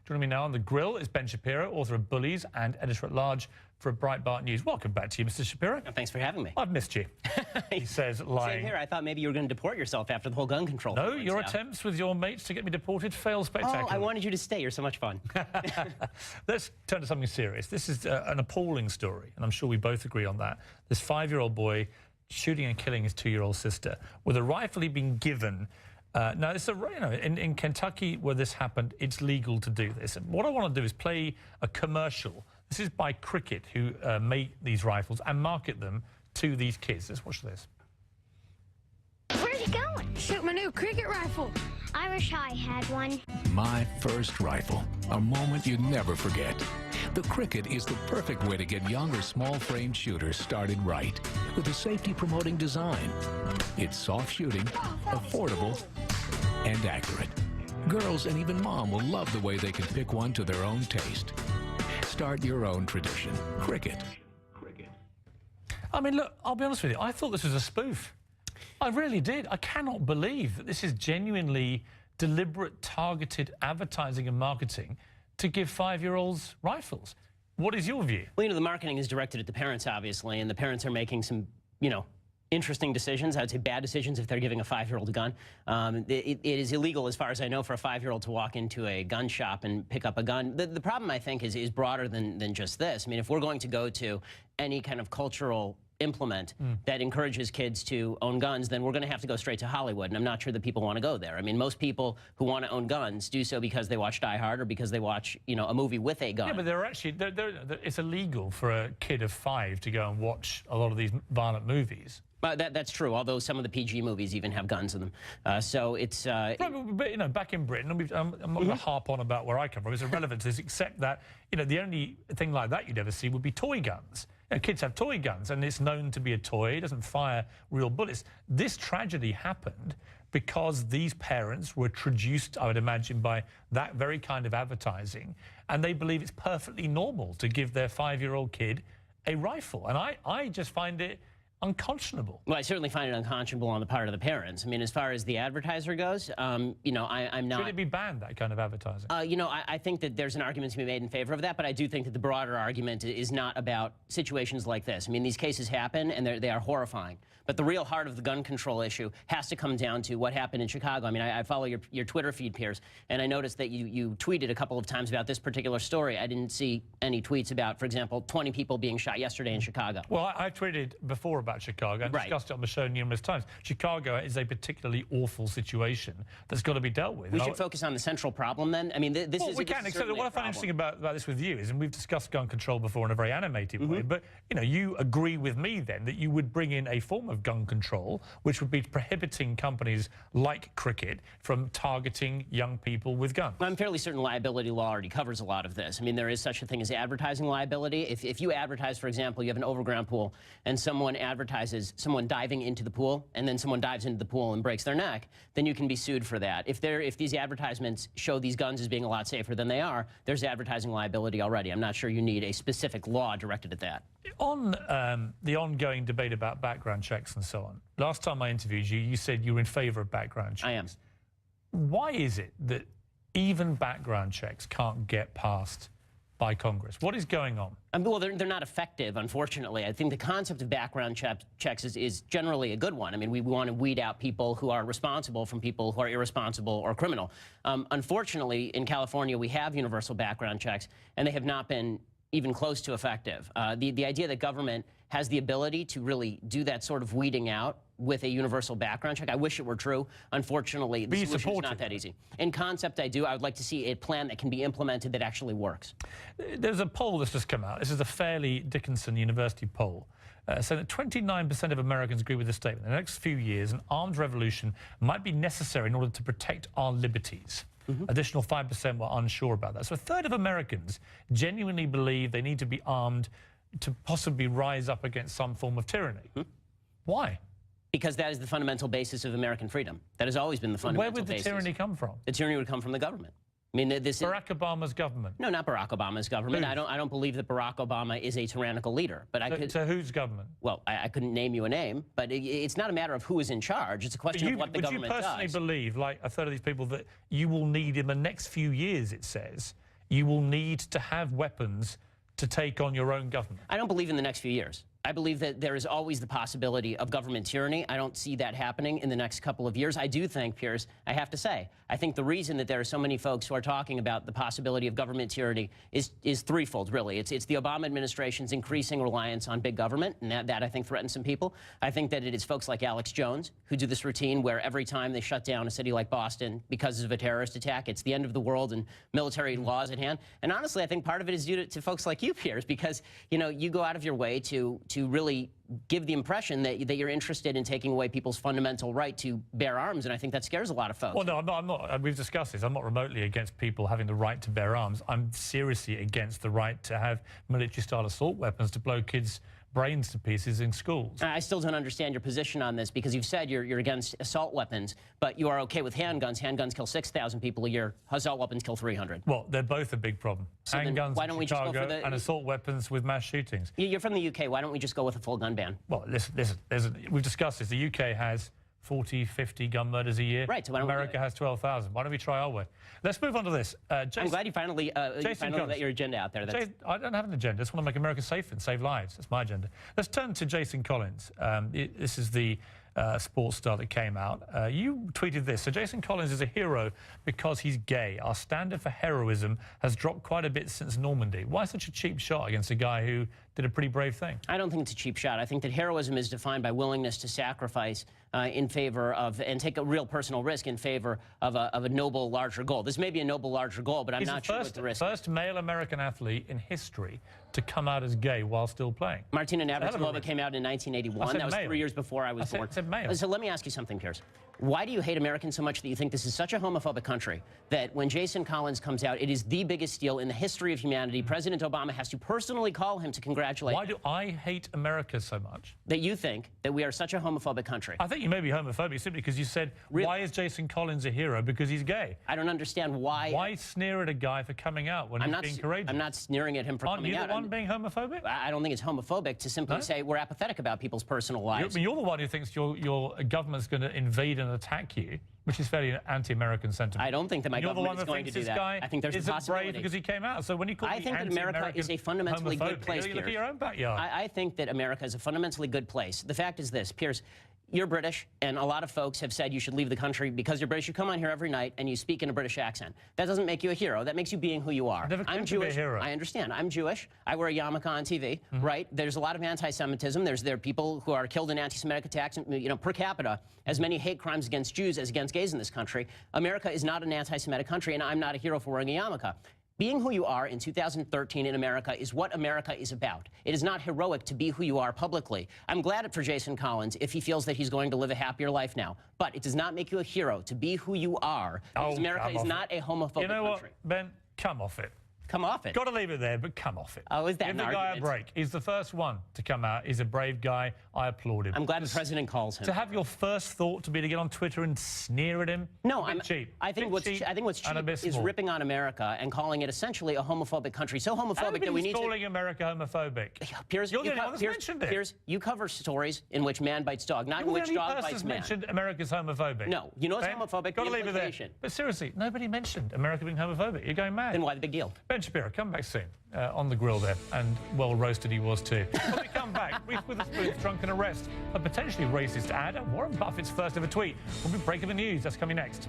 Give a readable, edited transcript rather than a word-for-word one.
Joining me now on the grill is Ben Shapiro, author of Bullies and editor-at-large for Breitbart News. Welcome back to you, Mr. Shapiro. Thanks for having me. I've missed you. He says, lying. Same here. I thought maybe you were going to deport yourself after the whole gun control. No, your attempts with your mates to get me deported failed spectacularly. Oh, I wanted you to stay. You're so much fun. Let's turn to something serious. This is an appalling story, and I'm sure we both agree on that. This 5-year-old boy shooting and killing his 2-year-old sister with a rifle he'd been given. Now, it's in Kentucky where this happened, it's legal to do this. And what I want to do is play a commercial. This is by Cricket, who make these rifles and market them to these kids. Let's watch this. Where's he going? Shoot my new Cricket rifle. I wish I had one. My first rifle, a moment you'd never forget. The Cricket is the perfect way to get younger small-framed shooters started right, with a safety-promoting design. It's soft shooting, affordable, and accurate. Girls and even mom will love the way they can pick one to their own taste. Start your own tradition. Cricket. I mean, look, I'll be honest with you. I thought this was a spoof. I really did. I cannot believe that this is genuinely deliberate, targeted advertising and marketing to give 5-year-olds rifles. What is your view? Well, the marketing is directed at the parents, obviously, and the parents are making some, interesting decisions. I would say bad decisions if they're giving a 5-year-old a gun. It is illegal, as far as I know, for a 5-year-old to walk into a gun shop and pick up a gun. The problem, I think, is broader than just this. I mean, if we're going to go to any kind of cultural implement that encourages kids to own guns, then we're going to have to go straight to Hollywood, and I'm not sure that people want to go there. I mean, most people who want to own guns do so because they watch Die Hard or because they watch, a movie with a gun. Yeah, but they're actually, it's illegal for a kid of 5 to go and watch a lot of these violent movies. That's true, although some of the PG movies even have guns in them. So it's... But, back in Britain, I'm not going to harp on about where I come from. It's irrelevant to this, except that, the only thing like that you'd ever see would be toy guns. Kids have toy guns, and it's known to be a toy. It doesn't fire real bullets. This tragedy happened because these parents were traduced, I would imagine, by that very kind of advertising, and they believe it's perfectly normal to give their 5-year-old kid a rifle. And I just find it unconscionable. Well, I certainly find it unconscionable on the part of the parents. I mean, as far as the advertiser goes, I'm not... Should it be banned, that kind of advertising? I think that there's an argument to be made in favor of that, but I do think that the broader argument is not about situations like this. I mean, these cases happen, and they are horrifying. But the real heart of the gun control issue has to come down to what happened in Chicago. I mean, I follow your Twitter feed, Piers, and I noticed that you tweeted a couple of times about this particular story. I didn't see any tweets about, for example, 20 people being shot yesterday in Chicago. Well, I tweeted before about Chicago and discussed it on the show numerous times. Chicago is a particularly awful situation that's got to be dealt with. We should focus on the central problem then. I mean, this is we can. Except what I find interesting about this with you is, and we've discussed gun control before in a very animated way, but you agree with me then that you would bring in a form of gun control which would be prohibiting companies like Cricket from targeting young people with guns. I'm fairly certain liability law already covers a lot of this. I mean, there is such a thing as advertising liability. If you advertise, for example, you have an overground pool and someone advertises someone diving into the pool, and then someone dives into the pool and breaks their neck, then you can be sued for that. If these advertisements show these guns as being a lot safer than they are, there's advertising liability already. I'm not sure you need a specific law directed at that. On the ongoing debate about background checks and so on, last time I interviewed you, you said you were in favor of background checks. I am. Why is it that even background checks can't get passed by Congress? What is going on? Well, they're not effective, unfortunately. I think the concept of background checks is generally a good one. I mean, we want to weed out people who are responsible from people who are irresponsible or criminal. Unfortunately, in California, we have universal background checks, and they have not been even close to effective. The idea that government has the ability to really do that sort of weeding out with a universal background check, I wish it were true. Unfortunately, the solution is not that easy. In concept, I do. I would like to see a plan that can be implemented that actually works. There's a poll that's just come out. This is a Fairleigh Dickinson University poll. Saying that 29% of Americans agree with the statement. In the next few years, an armed revolution might be necessary in order to protect our liberties. Additional 5% were unsure about that. So a third of Americans genuinely believe they need to be armed to possibly rise up against some form of tyranny. Why? Because that is the fundamental basis of American freedom. That has always been the fundamental basis. Where would the tyranny come from? The tyranny would come from the government. I mean, this Barack Obama's government? No, not Barack Obama's government. I don't believe that Barack Obama is a tyrannical leader. But So whose government? Well, I couldn't name you a name, but it's not a matter of who is in charge. It's a question of what the government does. Would you personally believe, like a third of these people, that you will need in the next few years, it says, you will need to have weapons to take on your own government? I don't believe in the next few years. I believe that there is always the possibility of government tyranny. I don't see that happening in the next couple of years. I do think, Piers, I have to say, I think the reason that there are so many folks who are talking about the possibility of government tyranny is threefold, really. It's the Obama administration's increasing reliance on big government, and that I think threatens some people. I think that it is folks like Alex Jones who do this routine where every time they shut down a city like Boston because of a terrorist attack, it's the end of the world and military laws at hand. And honestly, I think part of it is due to folks like you, Piers, because, you know, you go out of your way to really give the impression that you're interested in taking away people's fundamental right to bear arms, and I think that scares a lot of folks. Well, no, I'm not. We've discussed this. I'm not remotely against people having the right to bear arms. I'm seriously against the right to have military-style assault weapons to blow kids' brains to pieces in schools. I still don't understand your position on this, because you've said you're against assault weapons, but you are okay with handguns. Handguns kill 6,000 people a year. Assault weapons kill 300. Well, they're both a big problem. So handguns why don't we just go for Chicago the, and assault weapons with mass shootings. You're from the UK. Why don't we just go with a full gun ban? Well, listen, we've discussed this. The UK has 40, 50 gun murders a year. Right, so why don't we do America it? has 12,000. Why don't we try our way? Let's move on to this. Jason, I'm glad you finally let your agenda out there. I don't have an agenda. I just want to make America safer and save lives. That's my agenda. Let's turn to Jason Collins. This is the sports star that came out. You tweeted this. So Jason Collins is a hero because he's gay. Our standard for heroism has dropped quite a bit since Normandy. Why such a cheap shot against a guy who did a pretty brave thing? I don't think it's a cheap shot. I think that heroism is defined by willingness to sacrifice in favor of, and take a real personal risk in favor of a noble, larger goal. This may be a noble, larger goal, but I'm not sure what the risk is. First male American athlete in history to come out as gay while still playing. Martina Navratilova came out in 1981. That was male. 3 years before I was born. I said male. So let me ask you something, Piers. Why do you hate Americans so much that you think this is such a homophobic country that when Jason Collins comes out, it is the biggest deal in the history of humanity? President Obama has to personally call him to congratulate him. Why do I hate America so much? That you think that we are such a homophobic country. I think you may be homophobic simply because you said, Really? why is Jason Collins a hero? Because he's gay. I don't understand why. Why sneer at a guy for coming out when he's being courageous? I'm not sneering at him for coming out. Aren't you the one being homophobic? I don't think it's homophobic to simply say we're apathetic about people's personal lives. You're the one who thinks your government's going to invade and attack you, which is fairly anti-American sentiment. I don't think that my government is going to do that. I think there's a possibility. Brave because he came out. So when you call I think that America is a fundamentally good place, you look at Piers. your own backyard. I think that America is a fundamentally good place. The fact is this, Piers, you're British, and a lot of folks have said you should leave the country because you're British. You come on here every night and you speak in a British accent. That doesn't make you a hero. That makes you being who you are. I'm Jewish. To be a hero. I understand. I'm Jewish. I wear a yarmulke on TV, right? There's a lot of anti-Semitism. There are people who are killed in anti-Semitic attacks, you know, per capita, as many hate crimes against Jews as against gays in this country. America is not an anti-Semitic country, and I'm not a hero for wearing a yarmulke. Being who you are in 2013 in America is what America is about. It is not heroic to be who you are publicly. I'm glad for Jason Collins if he feels that he's going to live a happier life now. But it does not make you a hero to be who you are, because America is not a homophobic country. You know what, Ben? Come off it. Come off it. Got to leave it there, but come off it. Oh, is that Give an the guy argument? a break. He's the first one to come out. He's a brave guy. I applaud him. I'm glad the president calls him. To have your first thought to be to get on Twitter and sneer at him? No, I'm cheap. I think what's cheap is ripping on America and calling it essentially a homophobic country. So homophobic that we need to... calling America homophobic. Piers, You're the only one that's mentioned it. Piers, you cover stories in which man bites dog, not in which dog bites man. mentioned America's homophobic. No, you know it's homophobic. Got to leave it there. But seriously, nobody mentioned America being homophobic. You're going mad. Then why the big deal? Ben Shapiro, come back soon. On the grill there, and well roasted he was too. When we come back, Reese Witherspoon's drunken arrest, a potentially racist ad, and Warren Buffett's first ever tweet. We'll be breaking the news. That's coming next.